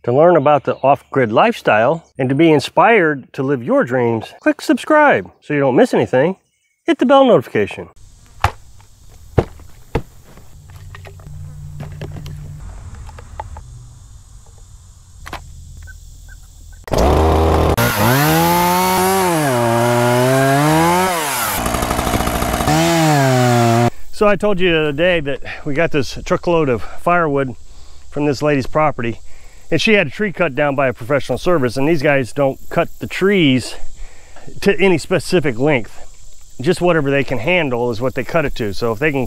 To learn about the off-grid lifestyle and to be inspired to live your dreams, click subscribe so you don't miss anything. Hit the bell notification. So I told you the other day that we got this truckload of firewood from this lady's property, and she had a tree cut down by a professional service, and these guys don't cut the trees to any specific length. Just whatever they can handle is what they cut it to. So if they can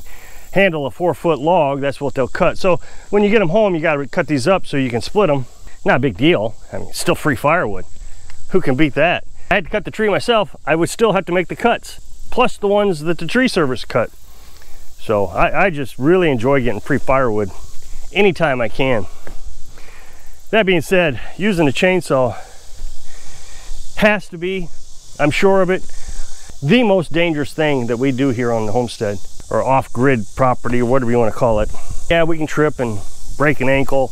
handle a 4-foot log, that's what they'll cut. So when you get them home, you got to cut these up so you can split them. Not a big deal. I mean, still free firewood. Who can beat that? I had to cut the tree myself. I would still have to make the cuts, plus the ones that the tree service cut. So I just really enjoy getting free firewood anytime I can. That being said, using a chainsaw has to be, I'm sure of it, the most dangerous thing that we do here on the homestead, or off-grid property, or whatever you want to call it. Yeah, we can trip and break an ankle.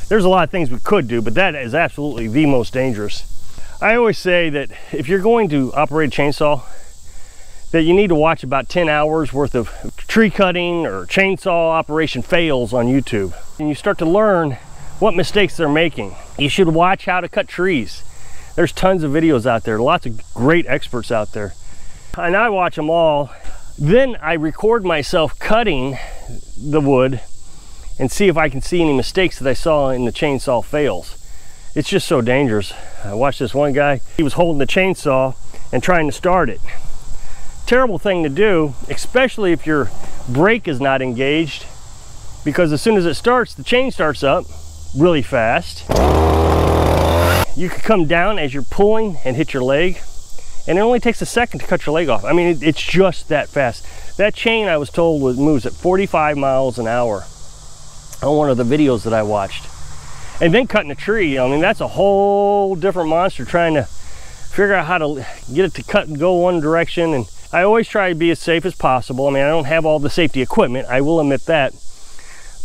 There's a lot of things we could do, but that is absolutely the most dangerous. I always say that if you're going to operate a chainsaw, that you need to watch about 10 hours worth of tree cutting or chainsaw operation fails on YouTube. And you start to learn what mistakes they're making. You should watch how to cut trees. There's tons of videos out there, lots of great experts out there. And I watch them all. Then I record myself cutting the wood and see if I can see any mistakes that I saw in the chainsaw fails. It's just so dangerous. I watched this one guy, he was holding the chainsaw and trying to start it. Terrible thing to do, especially if your brake is not engaged, because as soon as it starts, the chain starts up really fast. You could come down as you're pulling and hit your leg, and it only takes a second to cut your leg off. I mean, it's just that fast. That chain, I was told, moves at 45 miles an hour on one of the videos that I watched. And then cutting a tree, I mean, that's a whole different monster, trying to figure out how to get it to cut and go one direction. And I always try to be as safe as possible. I mean, I don't have all the safety equipment, I will admit that.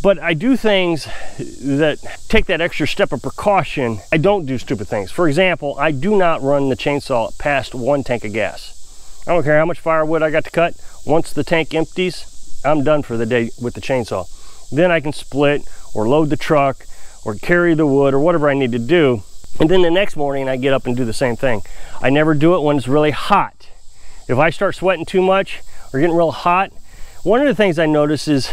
But I do things that take that extra step of precaution. I don't do stupid things. For example, I do not run the chainsaw past 1 tank of gas. I don't care how much firewood I got to cut. Once the tank empties, I'm done for the day with the chainsaw. Then I can split or load the truck or carry the wood or whatever I need to do. And then the next morning I get up and do the same thing. I never do it when it's really hot. If I start sweating too much or getting real hot, one of the things I notice is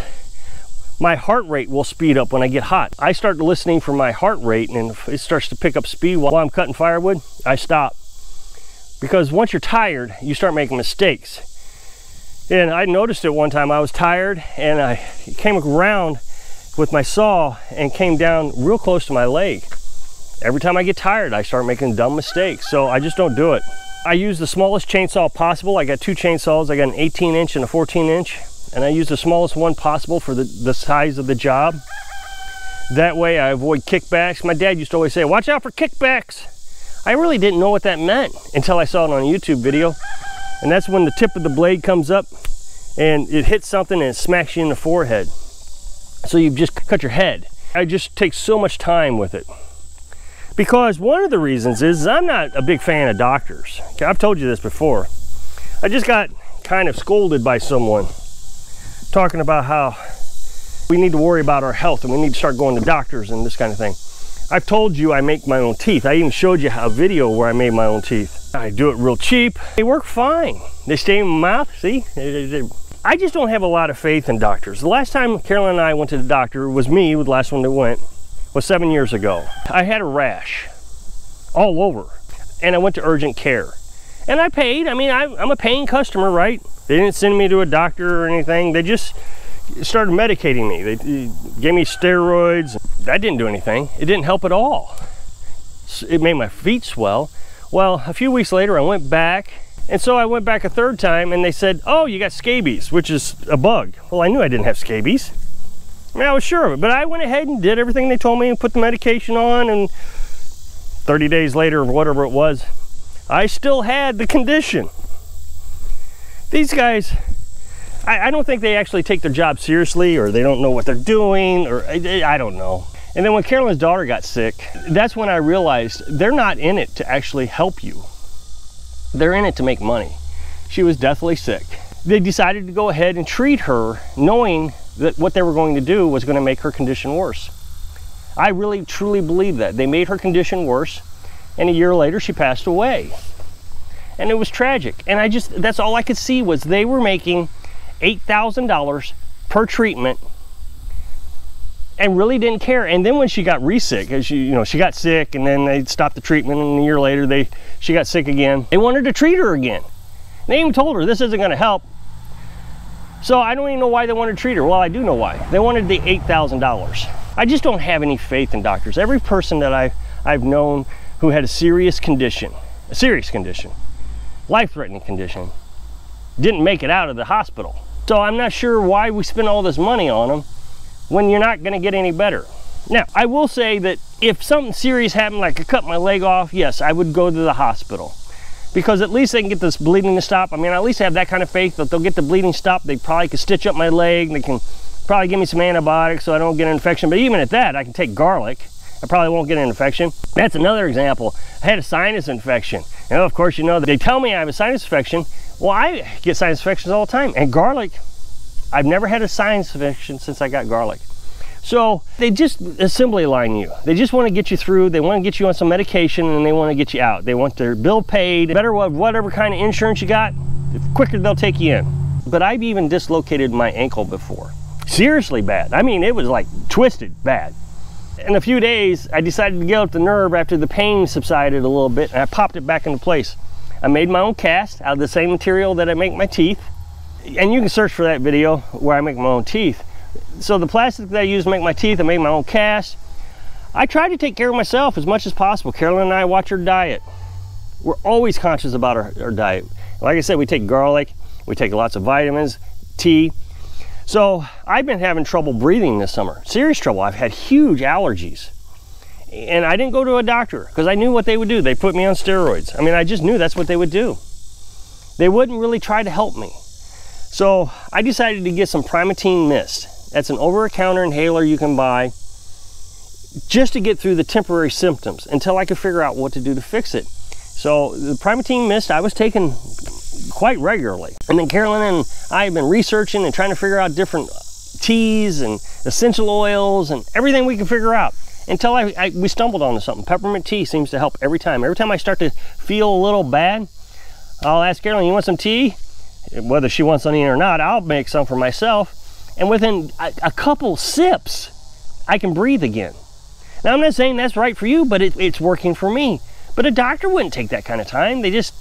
my heart rate will speed up when I get hot. I start listening for my heart rate, and if it starts to pick up speed while I'm cutting firewood, I stop. Because once you're tired, you start making mistakes. And I noticed it one time. I was tired and I came around with my saw and came down real close to my leg. Every time I get tired, I start making dumb mistakes. So I just don't do it. I use the smallest chainsaw possible. I got 2 chainsaws. I got an 18-inch and a 14-inch. And I use the smallest one possible for the size of the job. That way I avoid kickbacks. My dad used to always say, watch out for kickbacks. I really didn't know what that meant until I saw it on a YouTube video. And that's when the tip of the blade comes up and it hits something and it smacks you in the forehead. So you've just cut your head. I just take so much time with it. Because one of the reasons is I'm not a big fan of doctors. Okay, I've told you this before. I just got kind of scolded by someone talking about how we need to worry about our health and we need to start going to doctors and this kind of thing. I've told you I make my own teeth. I even showed you a video where I made my own teeth. I do it real cheap. They work fine. They stay in my mouth, see? I just don't have a lot of faith in doctors. The last time Carolyn and I went to the doctor was me, the last one that went, was 7 years ago. I had a rash all over and I went to urgent care. And I paid. I mean, I'm a paying customer, right? They didn't send me to a doctor or anything. They just started medicating me. They gave me steroids. That didn't do anything. It didn't help at all. It made my feet swell. Well, a few weeks later, I went back. And so I went back a third time and they said, oh, you got scabies, which is a bug. Well, I knew I didn't have scabies. I mean, I was sure of it, but I went ahead and did everything they told me and put the medication on, and 30 days later, or whatever it was, I still had the condition. These guys, I don't think they actually take their job seriously, or they don't know what they're doing, or I don't know. And then when Carolyn's daughter got sick, that's when I realized they're not in it to actually help you. They're in it to make money. She was deathly sick. They decided to go ahead and treat her, knowing that what they were going to do was going to make her condition worse. I really truly believe that. They made her condition worse, and a year later she passed away. And it was tragic. And that's all I could see was they were making $8,000 per treatment and really didn't care. And then when she got re-sick, as she got sick, and then they stopped the treatment, and a year later she got sick again. They wanted to treat her again. They even told her this isn't going to help. So I don't even know why they wanted to treat her. Well, I do know why. They wanted the $8,000. I just don't have any faith in doctors. Every person that I've known who had a serious condition, life-threatening condition, didn't make it out of the hospital. So I'm not sure why we spend all this money on them when you're not going to get any better. Now, I will say that if something serious happened, like I cut my leg off, yes, I would go to the hospital, because at least they can get this bleeding to stop. I mean, I at least have that kind of faith that they'll get the bleeding stopped. They probably could stitch up my leg, and they can probably give me some antibiotics so I don't get an infection. But even at that, I can take garlic. I probably won't get an infection. That's another example. I had a sinus infection. And of course, they tell me I have a sinus infection. Well, I get sinus infections all the time. And garlic, I've never had a sinus infection since I got garlic. So they just assembly line you. They just want to get you through. They want to get you on some medication, and they want to get you out. They want their bill paid. Better whatever kind of insurance you got, the quicker they'll take you in. But I've even dislocated my ankle before. Seriously bad. I mean, it was like twisted bad. In a few days, I decided to get up the nerve after the pain subsided a little bit, and I popped it back into place. I made my own cast out of the same material that I make my teeth. And you can search for that video where I make my own teeth. So the plastic that I use to make my teeth, I made my own cast. I try to take care of myself as much as possible. Carolyn and I watch her diet. We're always conscious about our diet. Like I said, we take garlic, we take lots of vitamins, tea. So I've been having trouble breathing this summer, serious trouble. I've had huge allergies. And I didn't go to a doctor because I knew what they would do. They put me on steroids. I mean, I just knew that's what they would do. They wouldn't really try to help me. So I decided to get some Primatene Mist. That's an over-the-counter inhaler you can buy just to get through the temporary symptoms until I could figure out what to do to fix it. So the Primatene Mist I was taking quite regularly. And then Carolyn and I have been researching and trying to figure out different teas and essential oils and everything we can figure out until we stumbled onto something. Peppermint tea seems to help every time. Every time I start to feel a little bad, I'll ask Carolyn, you want some tea? Whether she wants any or not, I'll make some for myself. And within a couple sips, I can breathe again. Now, I'm not saying that's right for you, but it's working for me. But a doctor wouldn't take that kind of time. They just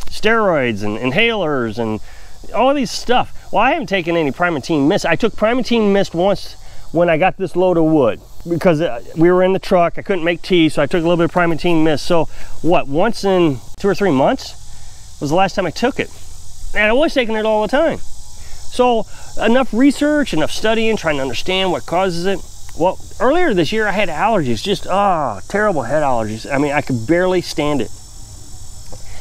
steroids and inhalers and all these stuff. Well, I haven't taken any Primatene Mist. I took Primatene Mist once when I got this load of wood because we were in the truck. I couldn't make tea, so I took a little bit of Primatene Mist. So what, once in 2 or 3 months was the last time I took it. And I was taking it all the time. So enough research, enough studying, trying to understand what causes it. Well, earlier this year I had allergies, just terrible head allergies. I mean, I could barely stand it.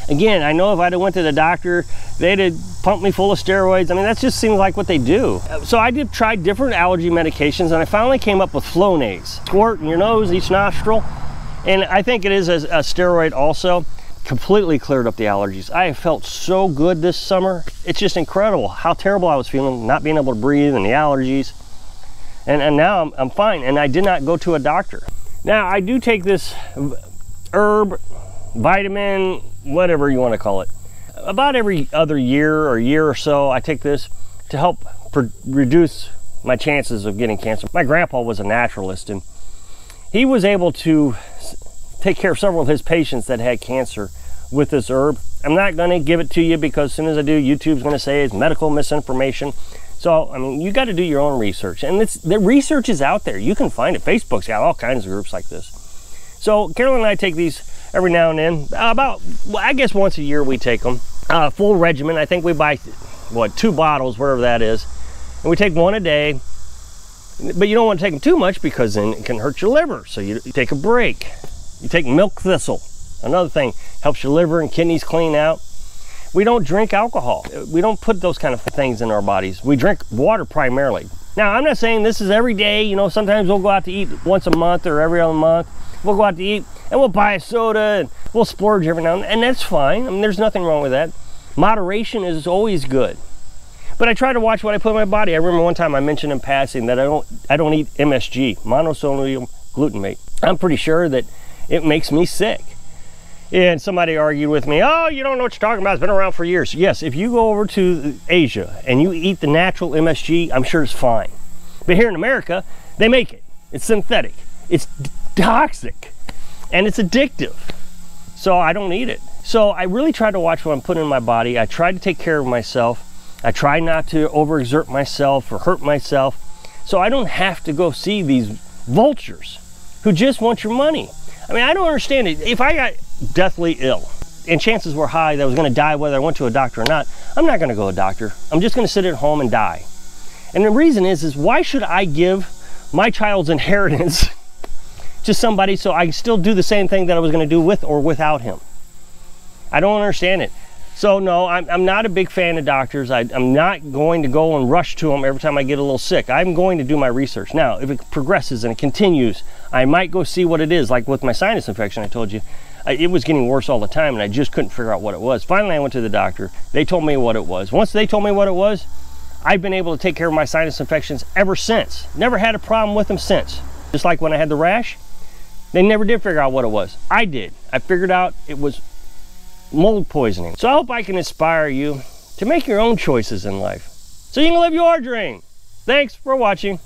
Again, I know if I'd have went to the doctor, they'd have pumped me full of steroids. I mean, that just seems like what they do. So I did try different allergy medications, and I finally came up with Flonase. Squirt in your nose, each nostril. And I think it is a steroid also. Completely cleared up the allergies. I have felt so good this summer. It's just incredible how terrible I was feeling, not being able to breathe and the allergies. And now I'm fine, and I did not go to a doctor. Now, I do take this herb, vitamin, whatever you want to call it. About every other year or year or so, I take this to help reduce my chances of getting cancer. My grandpa was a naturalist, and he was able to take care of several of his patients that had cancer with this herb. I'm not going to give it to you because as soon as I do, YouTube's going to say it's medical misinformation. So, I mean, you got to do your own research. And the research is out there. You can find it. Facebook's got all kinds of groups like this. So, Carolyn and I take these every now and then. I guess once a year we take them. Full regimen. I think we buy, 2 bottles, whatever that is. And we take 1 a day. But you don't want to take them too much because then it can hurt your liver. So you take a break. You take milk thistle. Another thing, helps your liver and kidneys clean out. We don't drink alcohol. We don't put those kind of things in our bodies. We drink water primarily. Now, I'm not saying this is every day. You know, sometimes we'll go out to eat once a month or every other month. We'll go out to eat and we'll buy a soda and we'll splurge every now and then, and that's fine. I mean, there's nothing wrong with that. Moderation is always good. But I try to watch what I put in my body. I remember one time I mentioned in passing that I don't eat MSG, monosodium glutamate. I'm pretty sure that it makes me sick. And somebody argued with me, oh, you don't know what you're talking about. It's been around for years. Yes, if you go over to Asia and you eat the natural MSG, I'm sure it's fine. But here in America, they make it. It's synthetic. It's toxic. And it's addictive. So I don't eat it. So I really try to watch what I'm putting in my body. I try to take care of myself. I try not to overexert myself or hurt myself. So I don't have to go see these vultures who just want your money. I mean, I don't understand it. If I got deathly ill and chances were high that I was going to die whether I went to a doctor or not, I'm not going to go to a doctor. I'm just going to sit at home and die. And the reason is why should I give my child's inheritance to somebody so I can still do the same thing that I was going to do with or without him? I don't understand it. So no, I'm not a big fan of doctors. I'm not going to go and rush to them every time I get a little sick. I'm going to do my research. Now, if it progresses and it continues, I might go see what it is. Like with my sinus infection, I told you, it was getting worse all the time and I just couldn't figure out what it was. Finally, I went to the doctor. They told me what it was. Once they told me what it was, I've been able to take care of my sinus infections ever since. Never had a problem with them since. Just like when I had the rash, they never did figure out what it was. I did. I figured out it was mold poisoning. So I hope I can inspire you to make your own choices in life so you can live your dream. Thanks for watching.